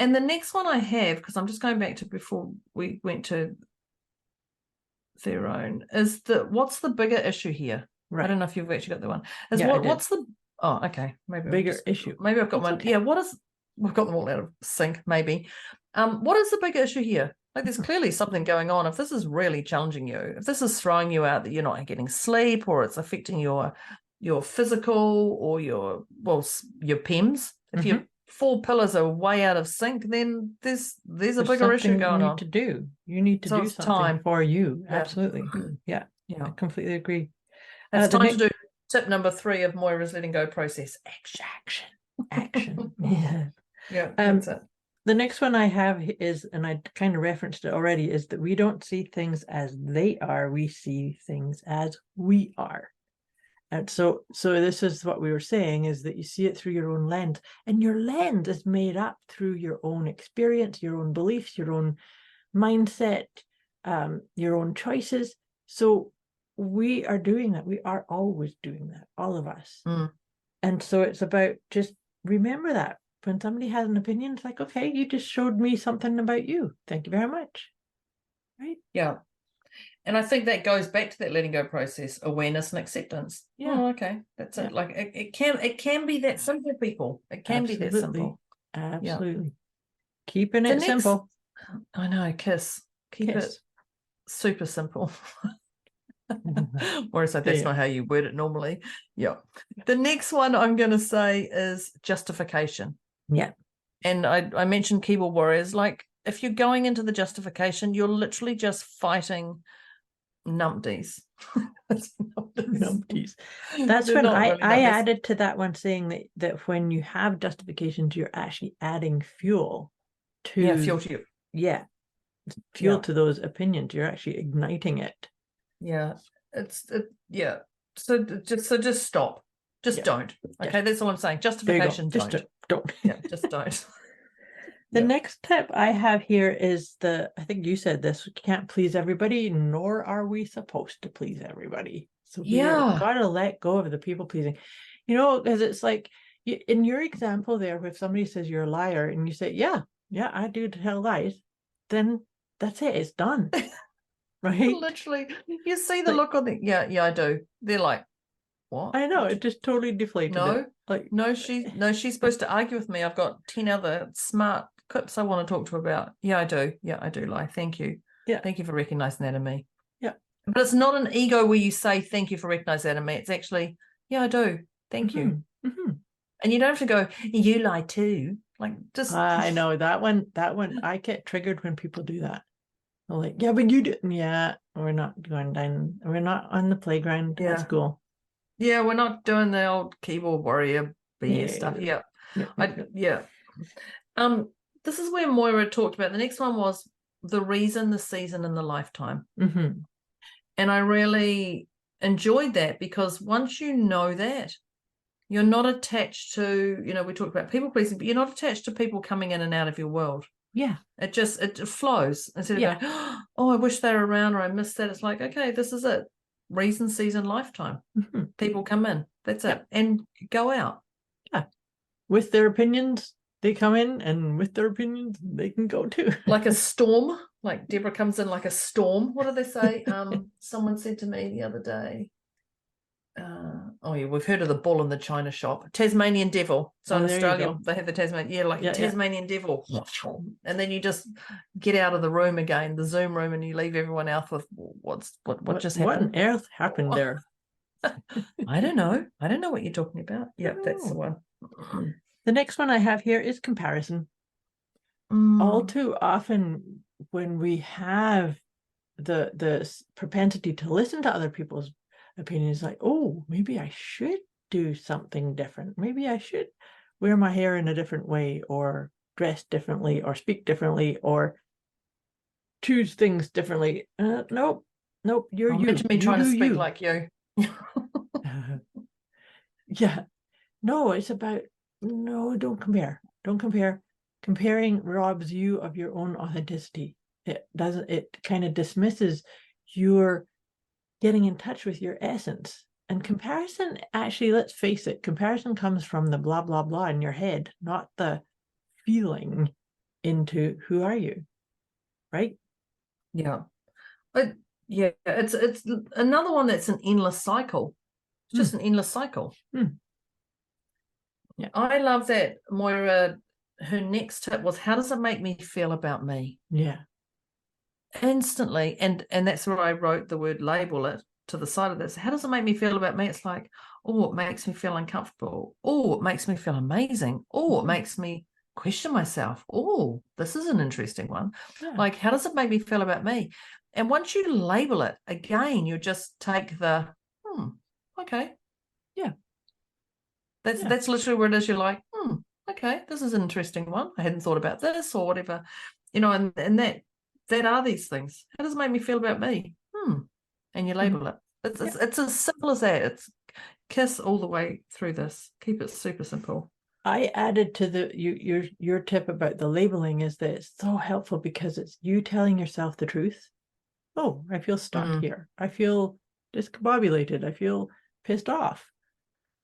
And the next one I have, because I'm just going back to before we went to their own, is what's the bigger issue here? Right. I don't know if you've actually got the one. What's the okay, maybe bigger issue? Maybe I've got one. Okay. Yeah, we've got them all out of sync, maybe. What is the bigger issue here? Like there's clearly something going on. If this is really challenging you, if this is throwing you out that you're not getting sleep, or it's affecting your physical or your PEMS, if your 4 pillars are way out of sync, then there's a bigger issue going on. You need to So do it's something time. for you. Yeah. Absolutely. Yeah. I completely agree. It's time to do tip number 3 of Moira's letting go process. Action. Yeah. Yeah, that's it. The next one I have is, and I kind of referenced it already, is that we don't see things as they are, we see things as we are. And so this is what we were saying, is that you see it through your own lens, and your lens is made up through your own experience, your own beliefs, your own mindset, your own choices. So we are doing that. We are always doing that, all of us. And so it's about just remember that when somebody has an opinion, it's like, okay, you just showed me something about you. Thank you very much. Right? Yeah. And I think that goes back to that letting go process, awareness and acceptance. Yeah. Oh, okay. That's it. Like it can be that simple, people. It can be that simple. Absolutely. Keeping it simple. I know, Keep it super simple. Or so that's not how you word it normally. Yeah. The next one I'm going to say is justification. Yeah. And I mentioned keyboard warriors. Like if you're going into the justification, you're literally just fighting numpties. Numpties. That's when I added to that one, saying that when you have justifications, you're actually adding fuel to fuel to you. To those opinions. You're actually igniting it. Yeah, So just stop. Just don't. Okay, that's all I'm saying. Justification. Don't. Yeah, just don't. The next tip I have here is I think you said this, we can't please everybody, nor are we supposed to please everybody. So we've got to let go of the people pleasing, because it's like, in your example there, if somebody says you're a liar and you say, yeah, I do tell lies, then that's it, it's done. Right? Literally, you see the look on the, I do. They're like, what? I know, it just totally deflated it. No, she's supposed to argue with me. I've got 10 other smart clips I want to talk to her about. Yeah, I do lie. Thank you. Yeah. Thank you for recognizing that in me. Yeah. But it's not an ego where you say thank you for recognizing that in me. It's actually, I do. Thank you. Mm-hmm. And you don't have to go, you lie too. Like just I know that one I get triggered when people do that. They're like, yeah, but you didn't. Yeah, we're not going down. We're not on the playground at school. Yeah, we're not doing the old keyboard warrior BS stuff. Yeah. This is where Moira talked about. The next one was the reason, the season, and the lifetime. Mm-hmm. And I really enjoyed that, because once you know that, you're not attached to, we talked about people pleasing, but you're not attached to people coming in and out of your world. Yeah. It flows. Instead of going, oh, I wish they were around, or I missed that. It's like, okay, this is it. Reason, season, lifetime. Mm-hmm. People come in. That's it. And go out. Yeah. With their opinions, they come in, and with their opinions, they can go too. Like a storm. Like Deborah comes in like a storm. What did they say? Someone said to me the other day, we've heard of the bull in the china shop, Tasmanian devil. So in Australia they have the Tasmanian, Tasmanian devil, and then you just get out of the room again, the Zoom room, and you leave everyone else with what just happened. What on earth happened there? I don't know what you're talking about. That's the one. The next one I have here is comparison. All too often when we have the propensity to listen to other people's opinions, like, oh, maybe I should do something different. Maybe I should wear my hair in a different way, or dress differently, or speak differently, or choose things differently. Nope. You're you. Imagine me trying to speak like you. Yeah. No, it's about, no, don't compare. Don't compare. Comparing robs you of your own authenticity. It kind of dismisses your getting in touch with your essence. And comparison, actually, let's face it, comparison comes from the blah, blah, blah in your head, not the feeling into who are you, right? Yeah. It's another one that's an endless cycle. It's just an endless cycle. Yeah. I love that Moira, her next tip was, how does it make me feel about me? Yeah. instantly, and that's where I wrote the word label it to the side of this. How does it make me feel about me? It's like, oh, it makes me feel uncomfortable. Oh, it makes me feel amazing. Oh, it makes me question myself. Oh, this is an interesting one. Yeah. Like, how does it make me feel about me? And once you label it, again, you just take the, okay. Yeah. That's literally where it is. You're like, okay, this is an interesting one. I hadn't thought about this or whatever, and that are these things. How does it make me feel about me? And you label it. It's as simple as that. It's kiss all the way through this. Keep it super simple. I added to your tip about the labeling is that it's so helpful because it's you telling yourself the truth. Oh, I feel stuck here. I feel discombobulated. I feel pissed off.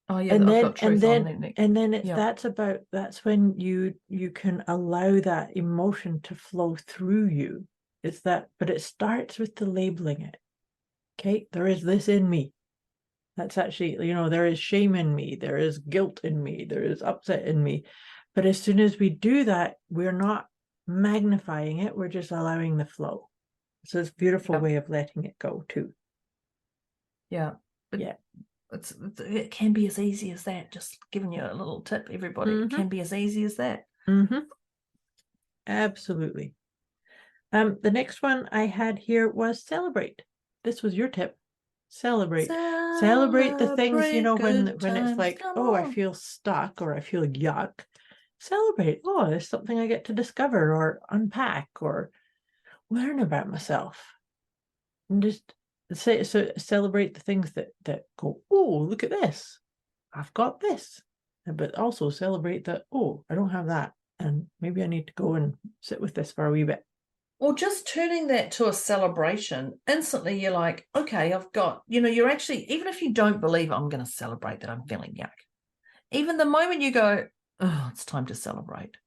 Oh yeah, I've got truth on that. And then that's when you can allow that emotion to flow through you. But it starts with the labeling it. Okay, there is this in me. That's actually, there is shame in me, there is guilt in me, there is upset in me. But as soon as we do that, we're not magnifying it, we're just allowing the flow. So it's a beautiful way of letting it go too. Yeah. But it can be as easy as that. Just giving you a little tip, everybody. It can be as easy as that. Absolutely. The next one I had here was celebrate. This was your tip. Celebrate the things, when it's like, oh, I feel stuck or I feel yuck. Celebrate. Oh, there's something I get to discover or unpack or learn about myself. And just celebrate the things that go, oh, look at this. I've got this. But also celebrate that, oh, I don't have that. And maybe I need to go and sit with this for a wee bit. Or just turning that to a celebration, instantly you're like, okay, I've got, you're actually, even if you don't believe I'm going to celebrate that I'm feeling yuck, even the moment you go, oh, it's time to celebrate.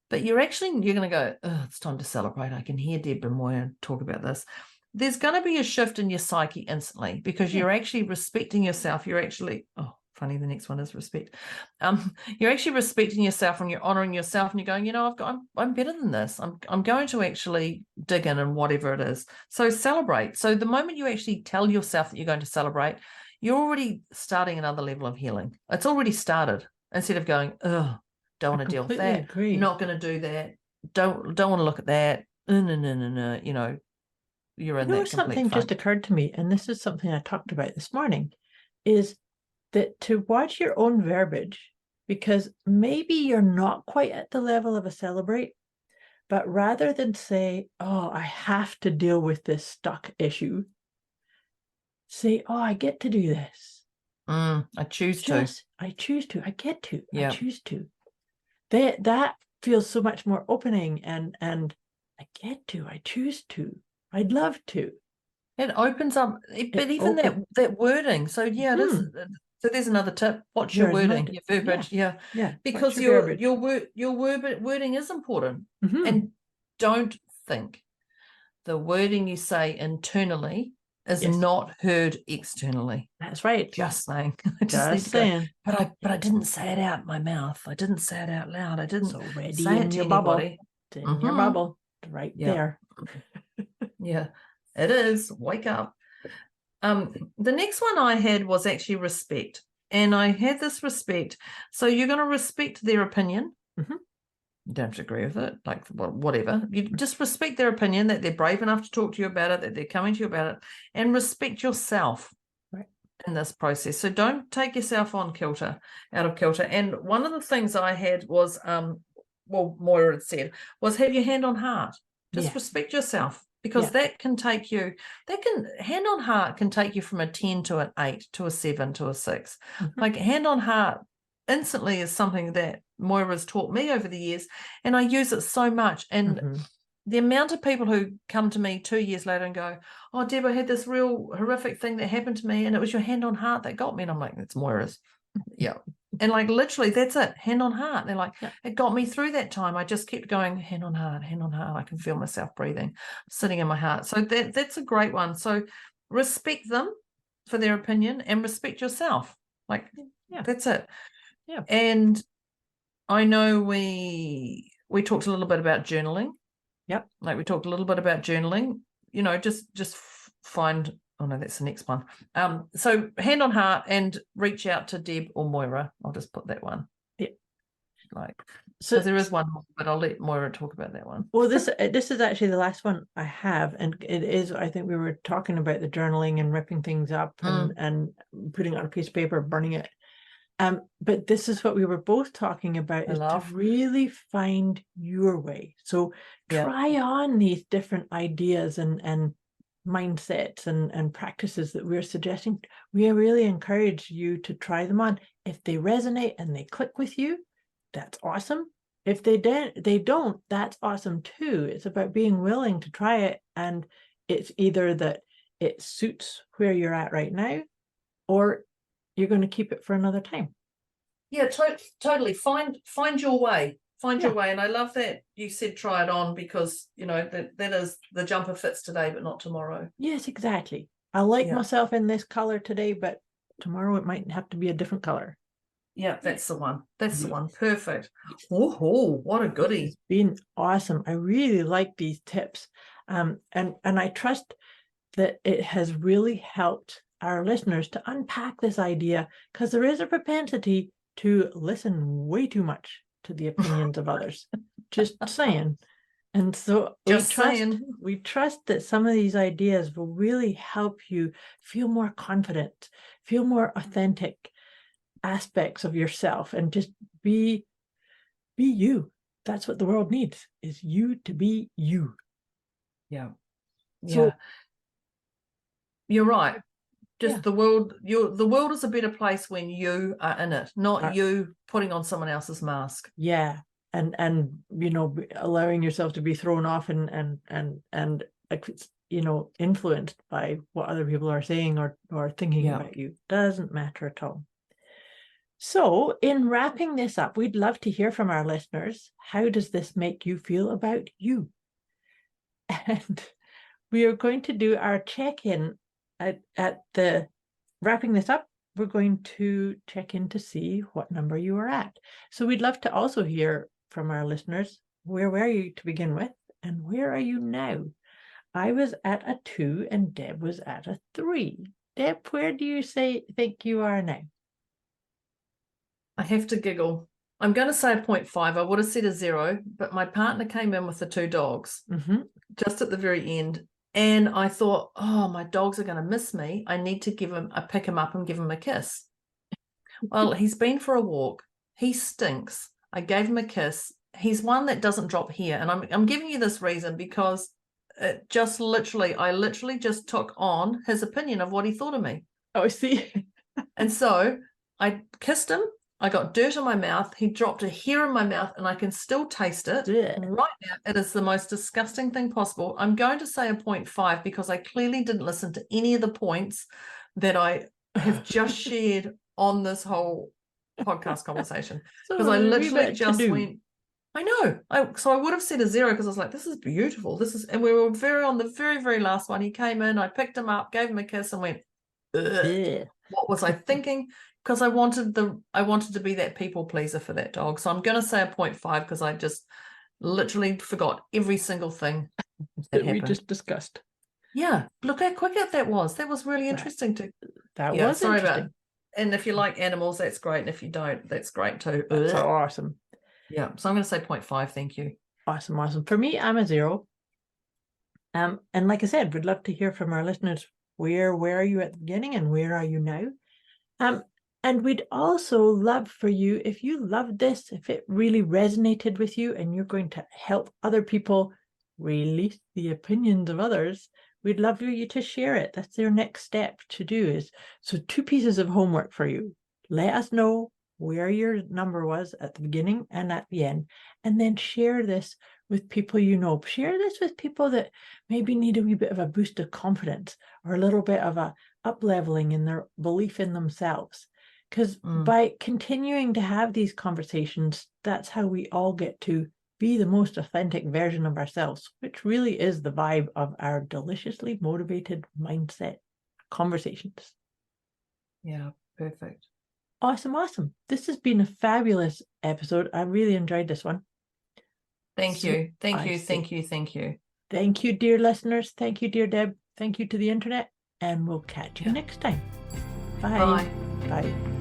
But you're going to go, oh, it's time to celebrate. I can hear Deb and Moira talk about this. There's going to be a shift in your psyche instantly because you're actually respecting yourself. You're actually, funny, the next one is respect. You're actually respecting yourself and you're honoring yourself and you're going, I'm better than this. I'm going to actually dig in and whatever it is. So celebrate. So the moment you actually tell yourself that you're going to celebrate, you're already starting another level of healing. It's already started instead of going, oh, don't want to deal with that. Agree. Not going to do that. Don't want to look at that. No. You're in that something just occurred to me, and this is something I talked about this morning, is that to watch your own verbiage, because maybe you're not quite at the level of a celebrate, but rather than say, oh, I have to deal with this stuck issue, say, oh, I get to do this. I choose to. I choose to. I get to. I choose to. That feels so much more opening, and I get to. I choose to. I'd love to. It opens up, but even that wording. So it is. So there's another tip. What's your wording? Your verbiage. Yeah. Because your wording is important. And don't think the wording you say internally is not heard externally. That's right. Just saying. Just saying. But I didn't say it out my mouth. I didn't say it out loud. I didn't say it to your bubble. It's in your bubble. Right there. Yeah, it is. Wake up. The next one I had was actually respect. And I had this respect. So you're going to respect their opinion. You don't have to agree with it, like whatever. You just respect their opinion, that they're brave enough to talk to you about it, that they're coming to you about it, and respect yourself in this process. So don't take yourself out of kilter. And one of the things I had was, Moira had said, was have your hand on heart. Just respect yourself. Because that can take you, hand on heart can take you from a 10 to an 8 to a 7 to a 6. Like hand on heart instantly is something that Moira has taught me over the years, and I use it so much. And the amount of people who come to me 2 years later and go, oh, Deb, I had this real horrific thing that happened to me, and it was your hand on heart that got me. And I'm like, it's Moira's. And like literally that's it, hand on heart. They're like, it got me through that time. I just kept going, hand on heart. I can feel myself breathing, sitting in my heart. So that's a great one. So respect them for their opinion and respect yourself. Like that's it. Yeah. And I know we talked a little bit about journaling. Yep. Like we talked a little bit about journaling, just find, oh no, that's the next one. So hand on heart and reach out to Deb or Moira. I'll just put that one. Yeah. So there is one more, but I'll let Moira talk about that one. Well, this is actually the last one I have, and it is, I think we were talking about the journaling and ripping things up and putting it on a piece of paper, burning it. But this is what we were both talking about, is to really find your way. So try on these different ideas and mindsets and practices that we're suggesting. We really encourage you to try them on. If they resonate and they click with you, that's awesome. If they don't, that's awesome too. It's about being willing to try it, and it's either that it suits where you're at right now, or you're going to keep it for another time. Yeah, totally. Find your way. Find your way. And I love that you said try it on, because that is, the jumper fits today but not tomorrow. Yes, exactly. I like myself in this color today, but tomorrow it might have to be a different color. Yeah, that's the one. That's the one. Perfect. Oh, what a goodie. It's been awesome. I really like these tips. And I trust that it has really helped our listeners to unpack this idea, because there is a propensity to listen way too much to the opinions of others. Just saying. And so we trust that some of these ideas will really help you feel more confident, feel more authentic aspects of yourself, and just be you. That's what the world needs, is you to be you. Yeah. So you're right. Just the world is a better place when you are in it, not you putting on someone else's mask. Yeah. And allowing yourself to be thrown off and influenced by what other people are saying or thinking about you. Doesn't matter at all. So in wrapping this up, we'd love to hear from our listeners. How does this make you feel about you? And we are going to do our check-in at the wrapping this up. We're going to check in to see what number you are at. So we'd love to also hear from our listeners. Where were you to begin with? And where are you now? I was at a 2 and Deb was at a 3. Deb, where do you think you are now? I have to giggle. I'm going to say a 0.5. I would have said a 0, but my partner came in with the 2 dogs just at the very end. And I thought, oh, my dogs are going to miss me. I need to pick him up and give him a kiss. Well, he's been for a walk. He stinks. I gave him a kiss. He's one that doesn't drop hair. And I'm giving you this reason because I literally just took on his opinion of what he thought of me. Oh, I see. And so I kissed him. I got dirt on my mouth. He dropped a hair in my mouth, and I can still taste it right now. It is the most disgusting thing possible. I'm going to say a 0.5 because I clearly didn't listen to any of the points that I have just shared on this whole podcast conversation. Because I literally just went, I know. So I would have said a 0 because I was like, this is beautiful. And we were on the very, very last one. He came in, I picked him up, gave him a kiss, and went, what was I thinking? Because I wanted to be that people pleaser for that dog. So I'm going to say a 0.5 because I just literally forgot every single thing that we just discussed. Yeah, look how quick that was. That was really interesting too. Sorry about it. And if you like animals, that's great. And if you don't, that's great too. That's awesome. Yeah, so I'm going to say 0.5. Thank you. Awesome. For me, I'm a 0. And like I said, we'd love to hear from our listeners. Where are you at the beginning and where are you now? And we'd also love for you, if you loved this, if it really resonated with you and you're going to help other people release the opinions of others, we'd love for you to share it. That's their next step to do. So 2 pieces of homework for you. Let us know where your number was at the beginning and at the end, and then share this with people you know. Share this with people that maybe need a wee bit of a boost of confidence or a little bit of a up-leveling in their belief in themselves. Because by continuing to have these conversations, that's how we all get to be the most authentic version of ourselves, which really is the vibe of our deliciously motivated mindset conversations. Yeah, perfect. Awesome. This has been a fabulous episode. I really enjoyed this one. Thank So you. Thank I you. see. Thank you. Thank you. Thank you, dear listeners. Thank you, dear Deb. Thank you to the internet. And we'll catch you Yeah. next time. Bye. Bye. Bye.